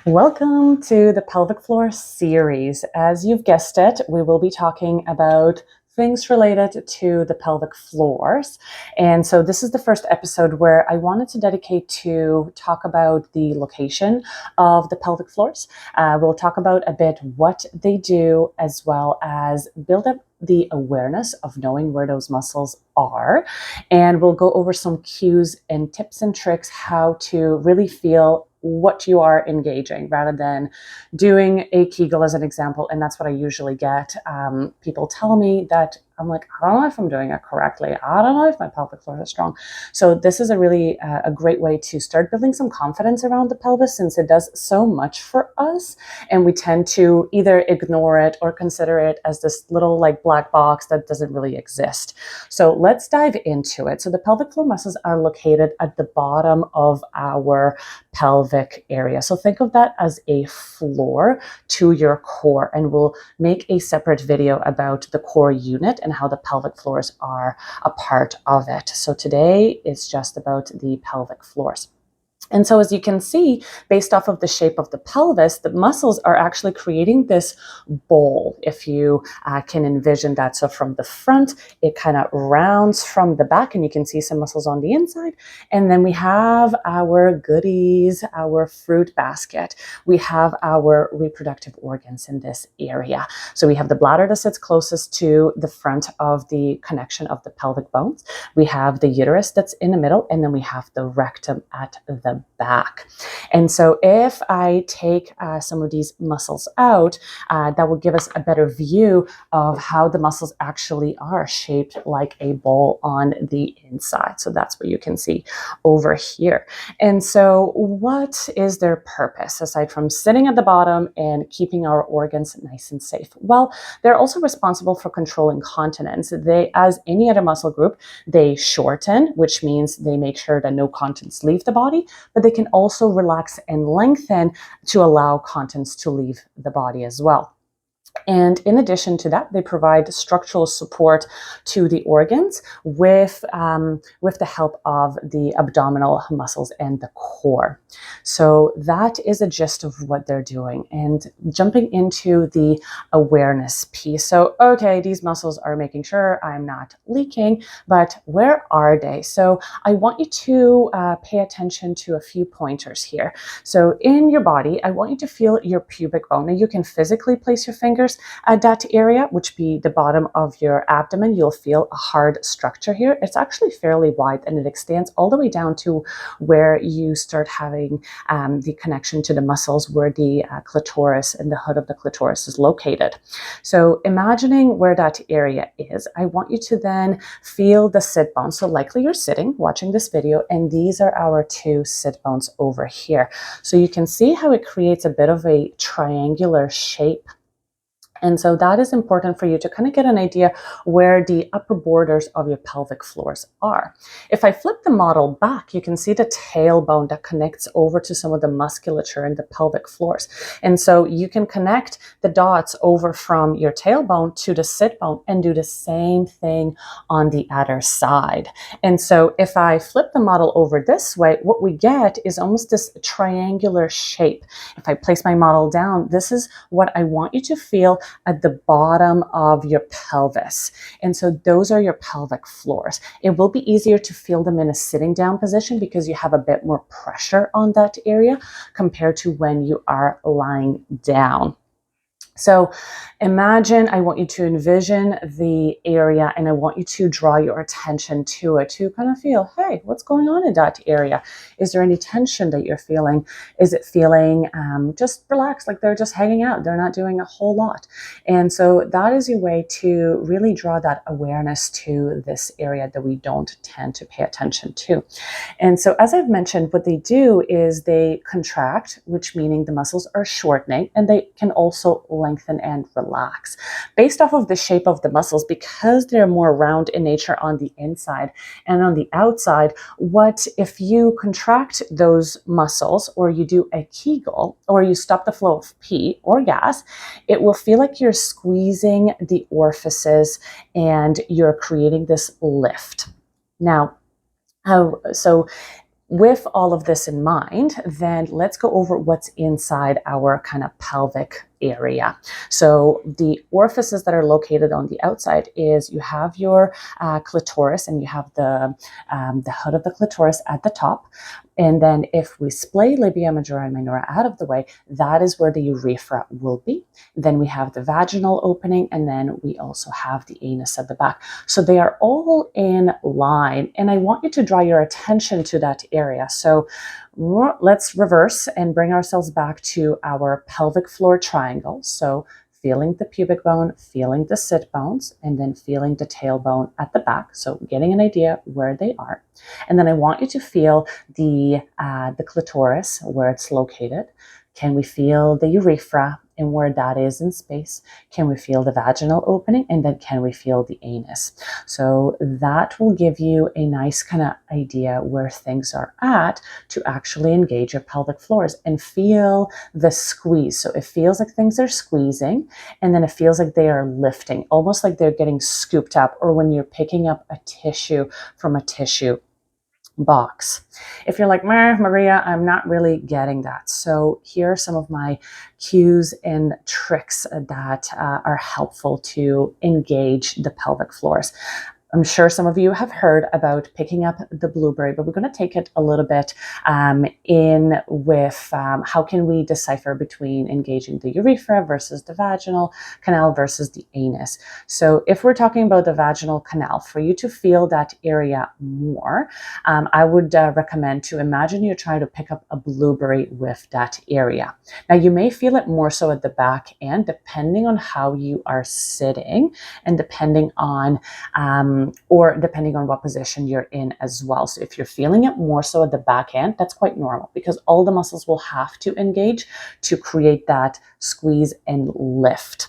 Welcome to the pelvic floor series. As you've guessed it, we will be talking about things related to the pelvic floors. And so this is the first episode where I wanted to dedicate to talk about the location of the pelvic floors. We'll talk about a bit what they do, as well as build up the awareness of knowing where those muscles are. And we'll go over some cues and tips and tricks how to really feel what you are engaging rather than doing a Kegel as an example. And that's what I usually get. People tell me that I'm like, I don't know if I'm doing it correctly. I don't know if my pelvic floor is strong. So this is a great way to start building some confidence around the pelvis, since it does so much for us. And we tend to either ignore it or consider it as this little like black box that doesn't really exist. So let's dive into it. So the pelvic floor muscles are located at the bottom of our pelvic area. So think of that as a floor to your core, and we'll make a separate video about the core unit and how the pelvic floors are a part of it. So today is just about the pelvic floors. And so as you can see, based off of the shape of the pelvis, the muscles are actually creating this bowl, if you can envision that. So from the front, it kind of rounds from the back, and you can see some muscles on the inside. And then we have our goodies, our fruit basket. We have our reproductive organs in this area. So we have the bladder that sits closest to the front of the connection of the pelvic bones. We have the uterus that's in the middle, and then we have the rectum at the back. And so if I take some of these muscles out, that will give us a better view of how the muscles actually are shaped like a bowl on the inside. So that's what you can see over here. And so what is their purpose aside from sitting at the bottom and keeping our organs nice and safe? Well, they're also responsible for controlling continence. They, as any other muscle group, they shorten, which means they make sure that no contents leave the body, but they can also relax and lengthen to allow contents to leave the body as well. And in addition to that, they provide structural support to the organs with the help of the abdominal muscles and the core. So that is a gist of what they're doing. And jumping into the awareness piece. So, okay, these muscles are making sure I'm not leaking, but where are they? So I want you to pay attention to a few pointers here. So in your body, I want you to feel your pubic bone. Now you can physically place your fingers at that area, which be the bottom of your abdomen. You'll feel a hard structure here. It's actually fairly wide, and it extends all the way down to where you start having the connection to the muscles where the clitoris and the hood of the clitoris is located. So imagining where that area is, I want you to then feel the sit bones. So likely you're sitting watching this video, and these are our two sit bones over here. So you can see how it creates a bit of a triangular shape. And so that is important for you to kind of get an idea where the upper borders of your pelvic floors are. If I flip the model back, you can see the tailbone that connects over to some of the musculature in the pelvic floors. And so you can connect the dots over from your tailbone to the sit bone and do the same thing on the other side. And so if I flip the model over this way, what we get is almost this triangular shape. If I place my model down, this is what I want you to feel at the bottom of your pelvis. And so those are your pelvic floors. It will be easier to feel them in a sitting down position because you have a bit more pressure on that area compared to when you are lying down. So imagine, I want you to envision the area, and I want you to draw your attention to it to kind of feel, hey, what's going on in that area? Is there any tension that you're feeling? Is it feeling just relaxed, like they're just hanging out? They're not doing a whole lot. And so that is a way to really draw that awareness to this area that we don't tend to pay attention to. And so as I've mentioned, what they do is they contract, which meaning the muscles are shortening, and they can also lengthen and relax. Based off of the shape of the muscles, because they're more round in nature on the inside and on the outside, what if you contract those muscles, or you do a Kegel, or you stop the flow of pee or gas, it will feel like you're squeezing the orifices and you're creating this lift. Now, so With all of this in mind, then let's go over what's inside our kind of pelvic area. So the orifices that are located on the outside is you have your clitoris, and you have the hood of the clitoris at the top. And then if we splay labia majora and minora out of the way, that is where the urethra will be. Then we have the vaginal opening, and then we also have the anus at the back. So they are all in line, and I want you to draw your attention to that area. So let's reverse and bring ourselves back to our pelvic floor triangle. So feeling the pubic bone, feeling the sit bones, and then feeling the tailbone at the back. So getting an idea where they are. And then I want you to feel the clitoris, where it's located. Can we feel the urethra and where that is in space? Can we feel the vaginal opening? And then can we feel the anus? So that will give you a nice kind of idea where things are at to actually engage your pelvic floors and feel the squeeze. So it feels like things are squeezing, and then it feels like they are lifting, almost like they're getting scooped up, or when you're picking up a tissue from a tissue box. If you're like, Maria, I'm not really getting that. So here are some of my cues and tricks that are helpful to engage the pelvic floors. I'm sure some of you have heard about picking up the blueberry, but we're going to take it a little bit in with how can we decipher between engaging the urethra versus the vaginal canal versus the anus. So if we're talking about the vaginal canal, for you to feel that area more, I would recommend to imagine you're trying to pick up a blueberry with that area. Now you may feel it more so at the back end, depending on how you are sitting and depending on or depending on what position you're in as well. So if you're feeling it more so at the back end, that's quite normal, because all the muscles will have to engage to create that squeeze and lift.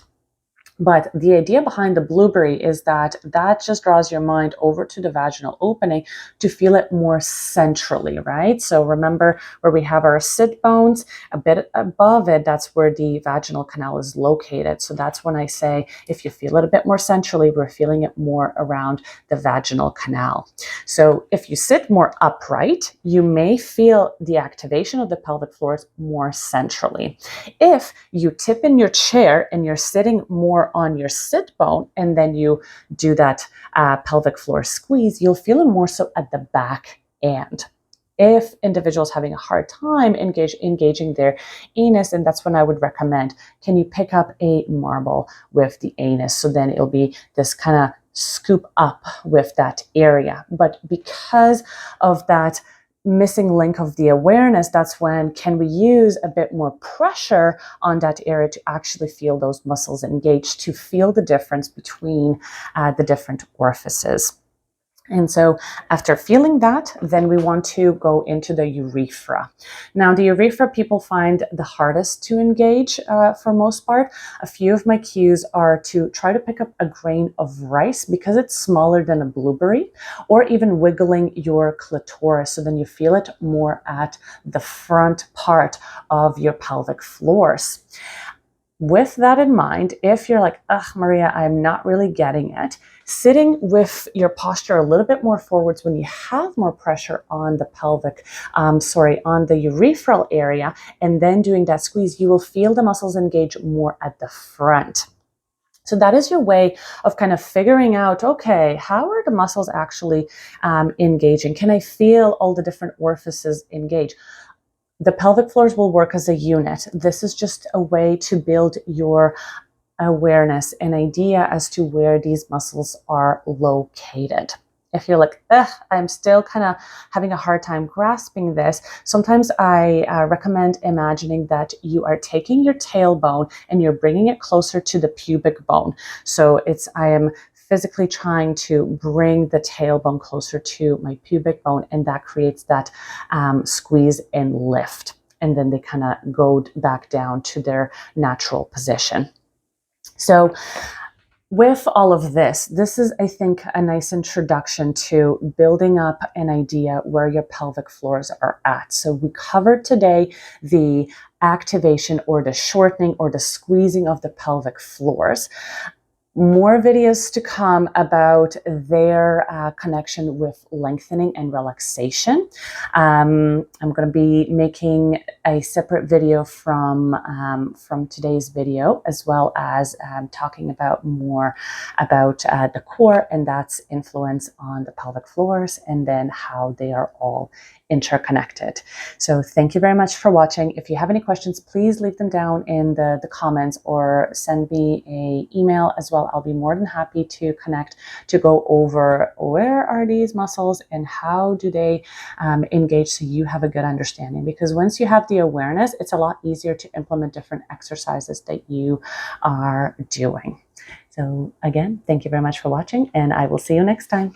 But the idea behind the blueberry is that just draws your mind over to the vaginal opening to feel it more centrally, right? So remember where we have our sit bones, a bit above it, that's where the vaginal canal is located. So that's when I say, if you feel it a bit more centrally, we're feeling it more around the vaginal canal. So if you sit more upright, you may feel the activation of the pelvic floors more centrally. If you tip in your chair and you're sitting more on your sit bone, and then you do that pelvic floor squeeze, you'll feel it more so at the back end. If individuals having a hard time engaging their anus, and that's when I would recommend, can you pick up a marble with the anus? So then it'll be this kind of scoop up with that area. But because of that missing link of the awareness, that's when can we use a bit more pressure on that area to actually feel those muscles engaged, to feel the difference between the different orifices. And so after feeling that, then we want to go into the urethra. Now, the urethra people find the hardest to engage for most part. A few of my cues are to try to pick up a grain of rice because it's smaller than a blueberry, or even wiggling your clitoris so then you feel it more at the front part of your pelvic floors. With that in mind, if you're like, Maria, I'm not really getting it, sitting with your posture a little bit more forwards when you have more pressure on the pelvic, on the urethral area, and then doing that squeeze, you will feel the muscles engage more at the front. So that is your way of kind of figuring out, okay, how are the muscles actually engaging? Can I feel all the different orifices engage? The pelvic floors will work as a unit. This is just a way to build your awareness, an idea as to where these muscles are located. If you're like, I'm still kind of having a hard time grasping this, sometimes I recommend imagining that you are taking your tailbone and you're bringing it closer to the pubic bone. So I am physically trying to bring the tailbone closer to my pubic bone, and that creates that squeeze and lift. And then they kind of go back down to their natural position. So with all of this is, I think, a nice introduction to building up an idea where your pelvic floors are at. So we covered today the activation or the shortening or the squeezing of the pelvic floors. more videos to come about their connection with lengthening and relaxation. I'm going to be making a separate video from today's video, as well as talking about more about the core and that's influence on the pelvic floors, and then how they are all interconnected. So thank you very much for watching. If you have any questions, please leave them down in the comments or send me an email as well. I'll be more than happy to connect to go over where are these muscles and how do they engage, so you have a good understanding. Because once you have the awareness, it's a lot easier to implement different exercises that you are doing. So again, thank you very much for watching, and I will see you next time.